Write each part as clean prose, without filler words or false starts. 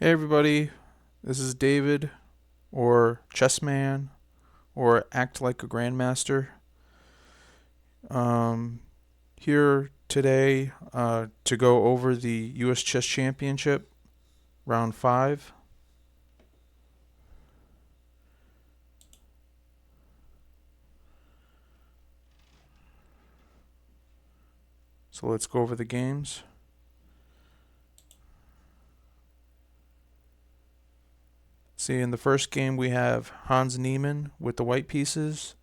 Hey everybody, this is David, or Chessman, or Actlikeagrandmaster. Um, Here today to go over the U.S. Chess Championship, round 5. So let's go over the games. See, in the first game we have Hans Niemann with the white pieces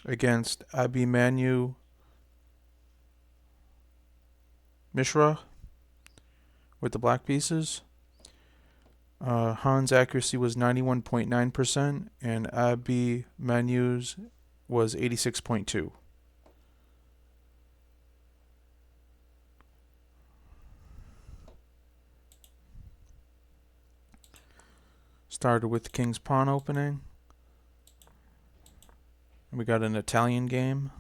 against Abhimanyu Mishra with the black pieces. Hans' accuracy was 91.9% and Abhimanyu's was 86.2. Started with the King's Pawn opening. We got an Italian game.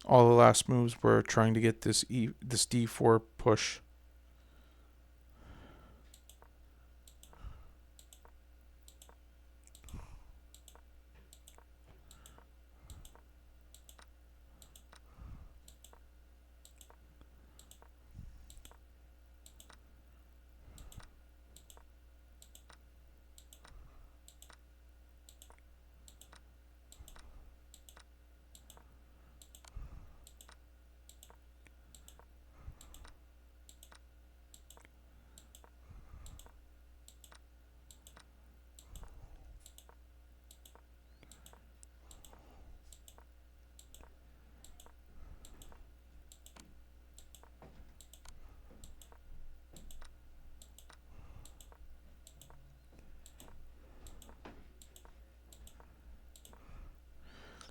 All the last moves were trying to get this d4 push.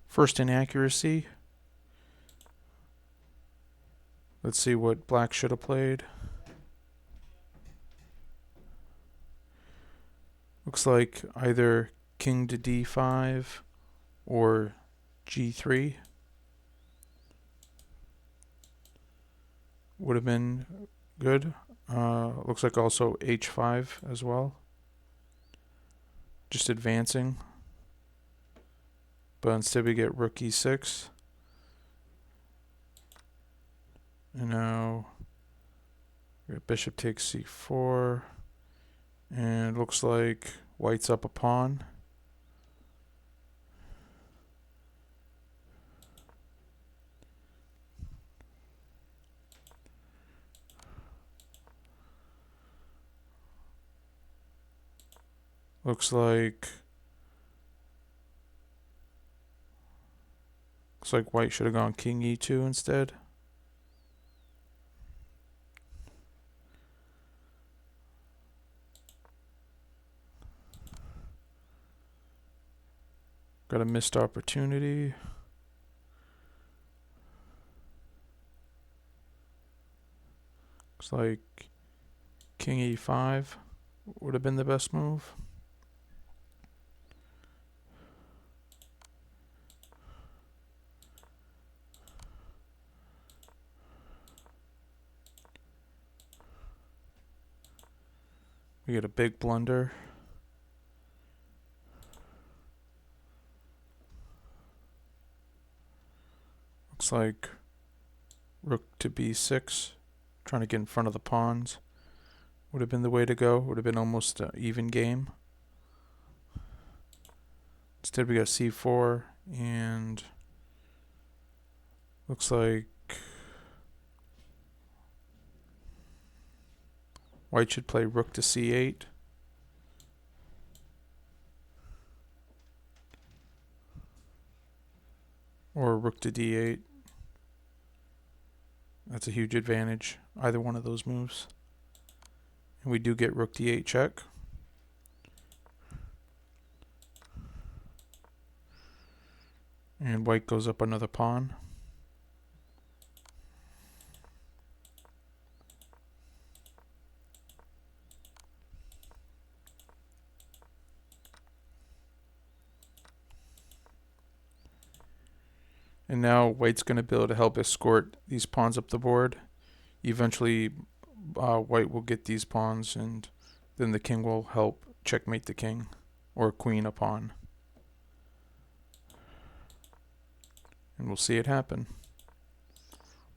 First inaccuracy. Let's see what black should have played. Looks like either king to d5 or g3 would have been good. Looks like also h5 as well. Just advancing. But instead we get rook e6. And now bishop takes c4. And it looks like white's up a pawn. Looks like white should have gone king e2 instead. Got a missed opportunity. Looks like king e5 would have been the best move. We get a big blunder. Looks like rook to b6, trying to get in front of the pawns. Would have been the way to go. Would have been almost an even game. Instead we got c4 and looks like white should play rook to c8. Or rook to d8. That's a huge advantage, either one of those moves. And we do get rook d8 check. And white goes up another pawn. And now white's going to be able to help escort these pawns up the board. Eventually, white will get these pawns, and then the king will help checkmate the king, or queen a pawn. And we'll see it happen.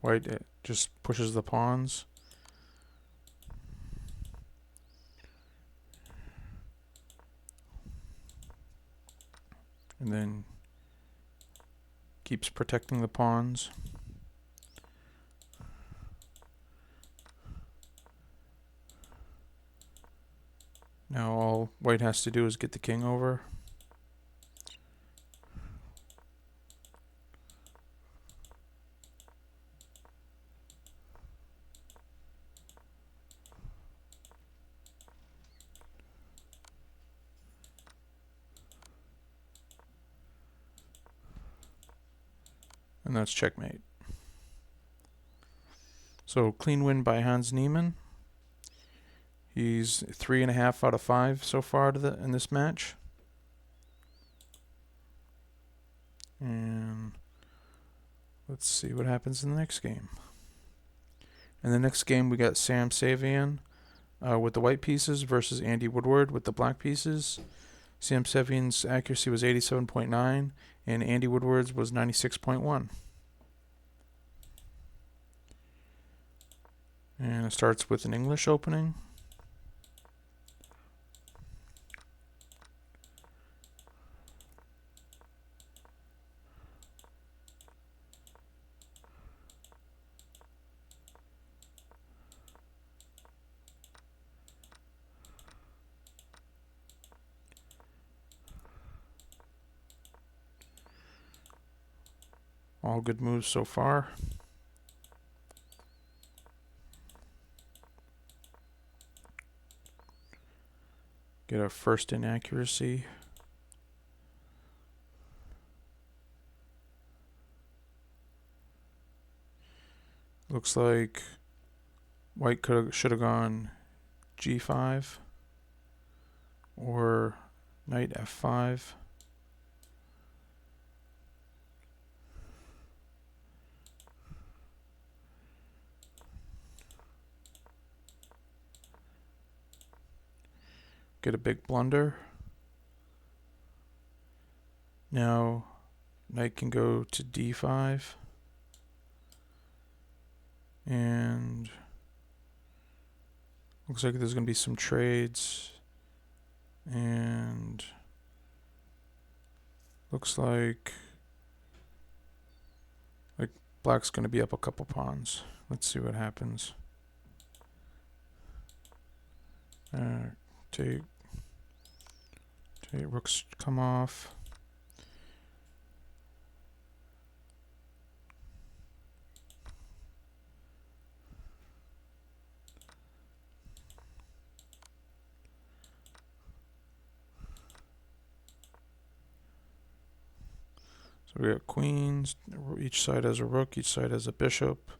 White just pushes the pawns. And then keeps protecting the pawns. Now all white has to do is get the king over. And that's checkmate. So clean win by Hans Niemann. He's 3.5 out of 5 so far in this match. And let's see what happens in the next game. In the next game, we got Sam Savian with the white pieces versus Andy Woodward with the black pieces. Sam Savian's accuracy was 87.9 and Andy Woodward's was 96.1. And it starts with an English opening. All good moves so far. Get a first inaccuracy. Looks like white should have gone g5 or knight f5. Get a big blunder. Now knight can go to d5. And looks like there's going to be some trades. And looks like black's going to be up a couple pawns. Let's see what happens. Take, rooks come off. So we got queens. Each side has a rook. Each side has a bishop.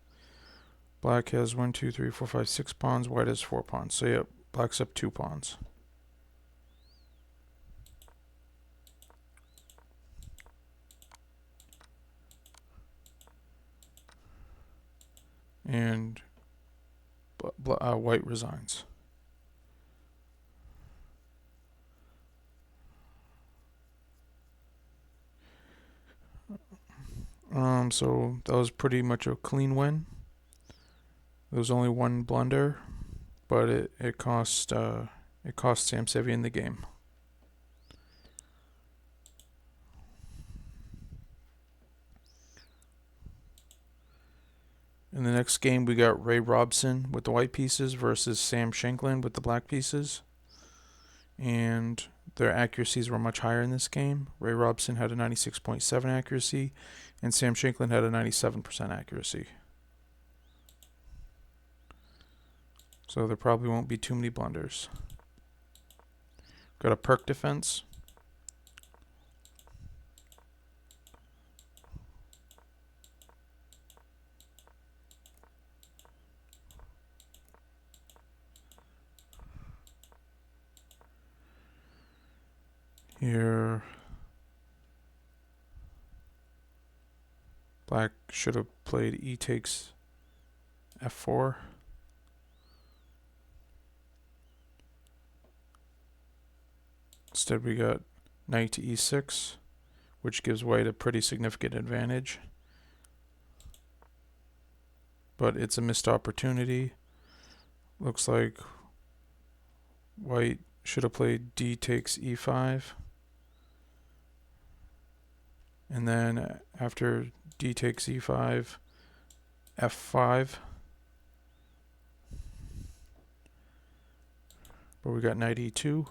Black has 1, 2, 3, 4, 5, 6 pawns. White has 4 pawns. So yeah, black's up 2 pawns. And white resigns. So that was pretty much a clean win. There was only one blunder, but it cost Sam Savian the game. In the next game, we got Ray Robson with the white pieces versus Sam Shankland with the black pieces. And their accuracies were much higher in this game. Ray Robson had a 96.7 accuracy, and Sam Shankland had a 97% accuracy. So there probably won't be too many blunders. Got a perk defense. Here. Black should have played e takes f4. Instead we got knight to e6, which gives white a pretty significant advantage. But it's a missed opportunity. Looks like white should have played d takes e5. And then after d takes e5, f5. But we got knight e2.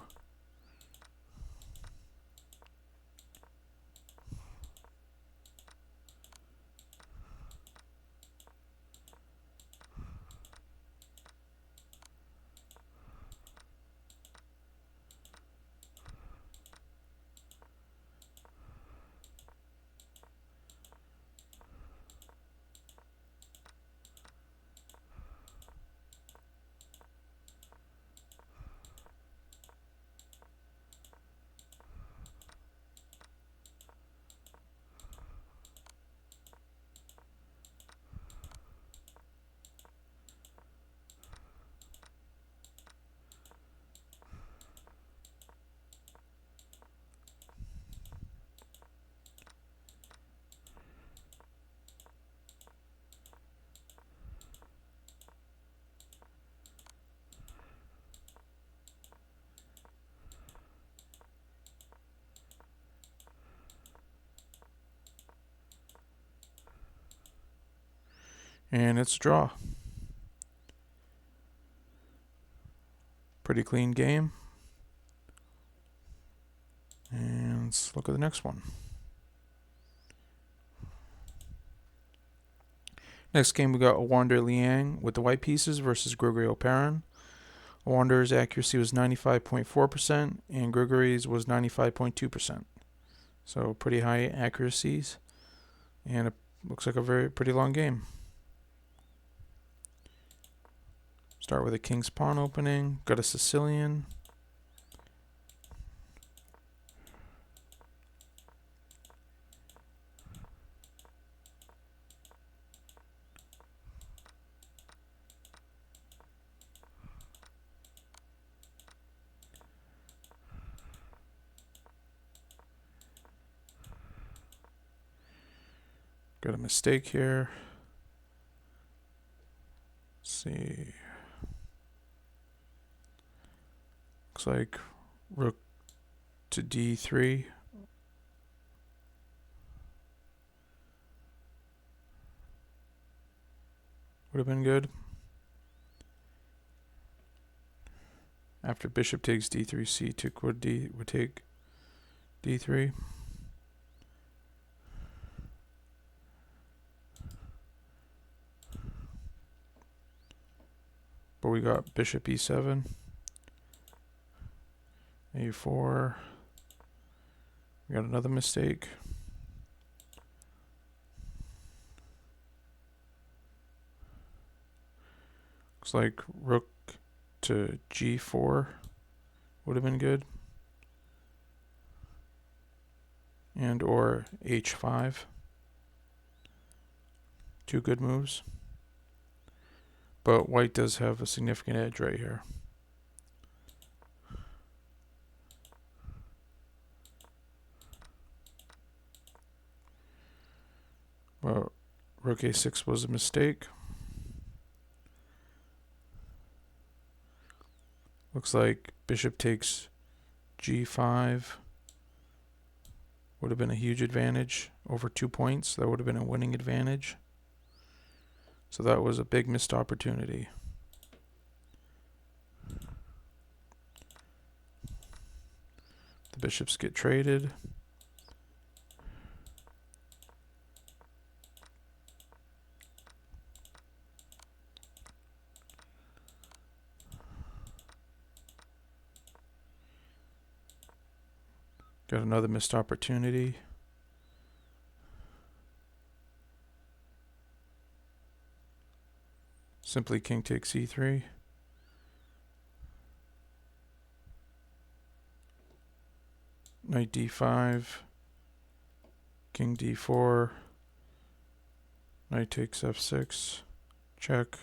And it's a draw. Pretty clean game. And let's look at the next one. Next game we got Wander Liang with the white pieces versus Gregory Oparin. Wander's accuracy was 95.4% and Gregory's was 95.2%. So pretty high accuracies. And it looks like a pretty long game. Start with a king's pawn opening. Got a Sicilian. Got a mistake here. Let's see. Looks like rook to d3. Would have been good. After bishop takes d3, c took would take d3. But we got bishop e7, a4. We got another mistake. Looks like rook to g4 would have been good. And or h5. Two good moves. But white does have a significant edge right here. Well, rook a6 was a mistake. Looks like bishop takes g5 would have been a huge advantage over 2 points. That would have been a winning advantage. So that was a big missed opportunity. The bishops get traded. Got another missed opportunity. Simply king takes e3. Knight d5. King d4. Knight takes f6. Check.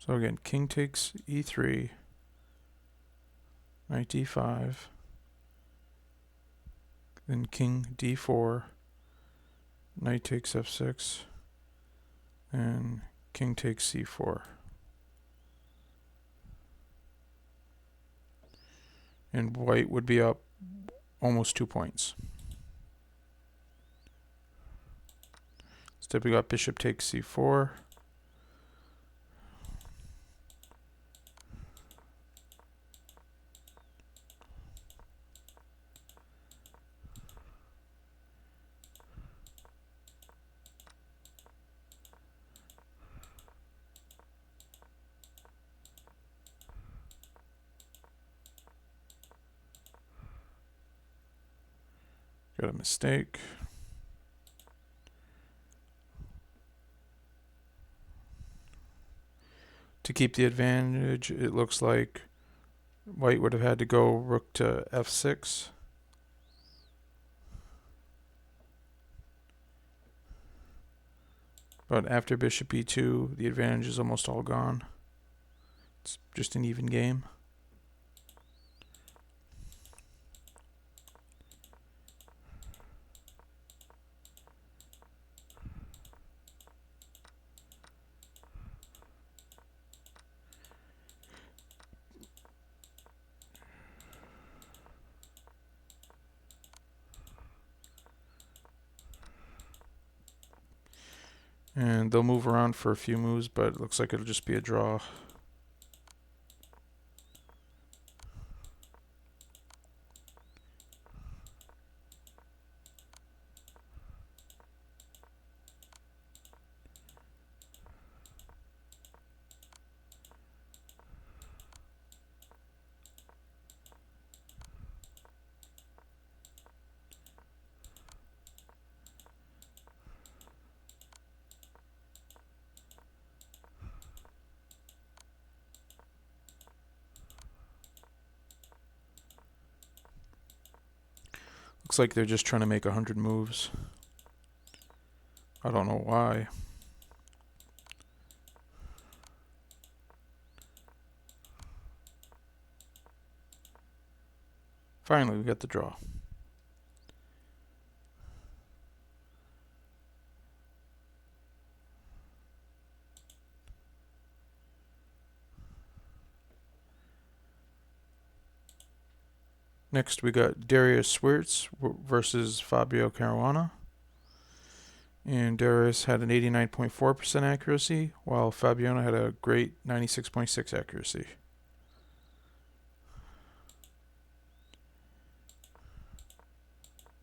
So again, king takes e3, knight d5, then king d4, knight takes f6, and king takes c4. And white would be up almost 2 points. Instead we got bishop takes c4. Got a mistake. To keep the advantage, it looks like white would have had to go rook to f6. But after bishop e2, the advantage is almost all gone. It's just an even game. And they'll move around for a few moves, but it looks like it'll just be a draw. Looks like they're just trying to make 100 moves. I don't know why. Finally, we got the draw. Next, we got Darius Swerts versus Fabio Caruana. And Darius had an 89.4% accuracy, while Fabiano had a great 96.6% accuracy.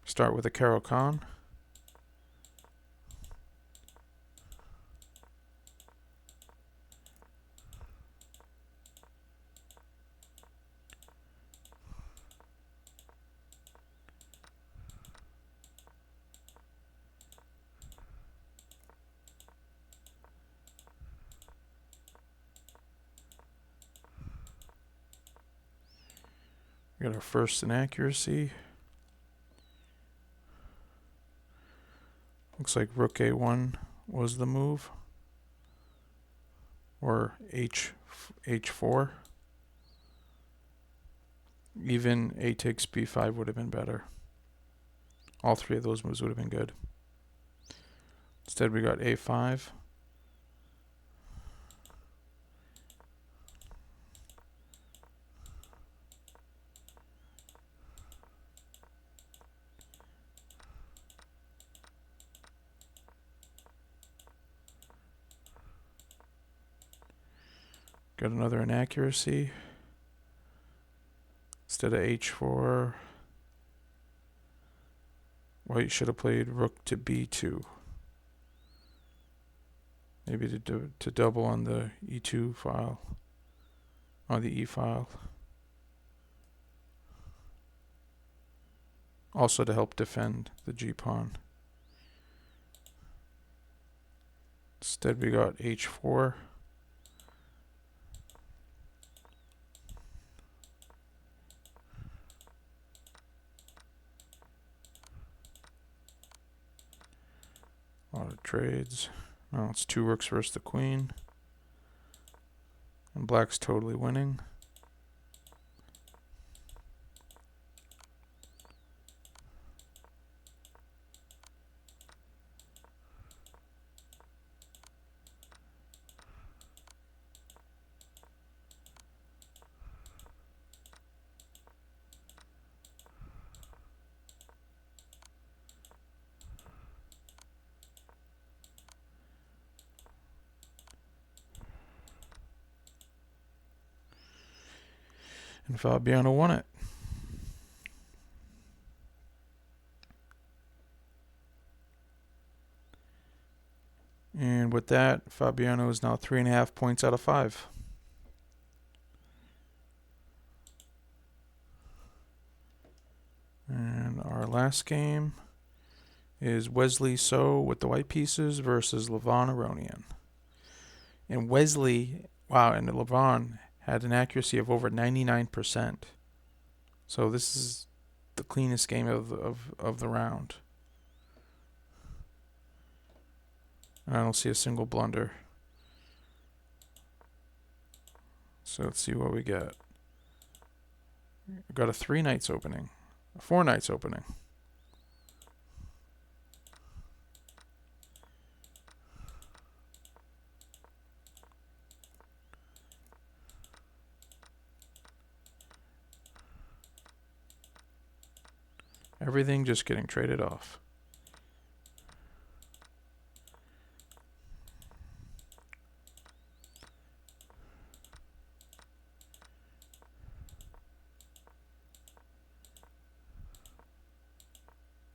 Start with a Caro-Kann. We got our first inaccuracy. Looks like rook a1 was the move, or h4. Even a takes b5 would have been better. All three of those moves would have been good. Instead we got a5. Got another inaccuracy. Instead of h4, white should have played rook to b2. Maybe to double on the e2 file, on the e file. Also to help defend the g pawn. Instead we got h4. A lot of trades. Oh, it's 2 rooks versus the queen. And black's totally winning. And Fabiano won it. And with that, Fabiano is now 3.5 points out of 5. And our last game is Wesley So with the white pieces versus Levon Aronian. And Wesley, wow, and Levon had an accuracy of over 99%. So this is the cleanest game of the round. I don't see a single blunder. So let's see what we get. We got a 3 knights opening, a 4 knights opening. Everything just getting traded off.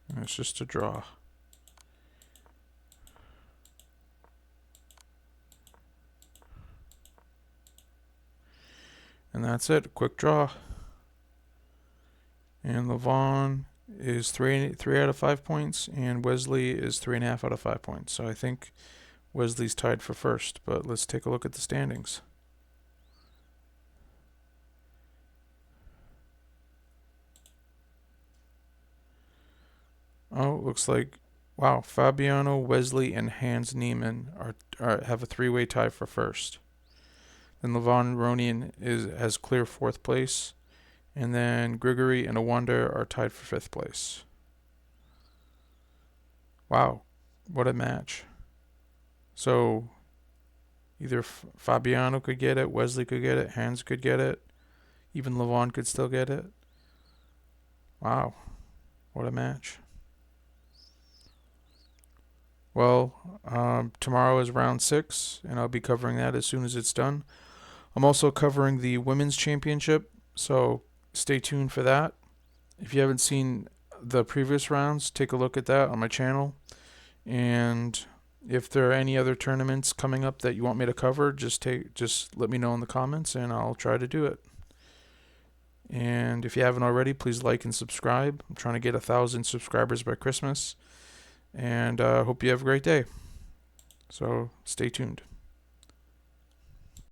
And it's just a draw. And that's it, quick draw. And Levon is 3 out of 5 points, and Wesley is 3.5 out of 5 points. So I think Wesley's tied for first, but let's take a look at the standings. Oh, looks like, wow, Fabiano, Wesley, and Hans Niemann have a 3-way tie for first. Then Levon Aronian has clear 4th place. And then Grigory and Awanda are tied for 5th place. Wow, what a match. So either Fabiano could get it, Wesley could get it, Hans could get it, even Levon could still get it. Wow, what a match. Well, tomorrow is round 6, and I'll be covering that as soon as it's done. I'm also covering the Women's Championship, so stay tuned for that. If you haven't seen the previous rounds, take a look at that on my channel. And if there are any other tournaments coming up that you want me to cover, just let me know in the comments and I'll try to do it. And if you haven't already, please like and subscribe. I'm trying to get 1,000 subscribers by Christmas. And hope you have a great day. So stay tuned.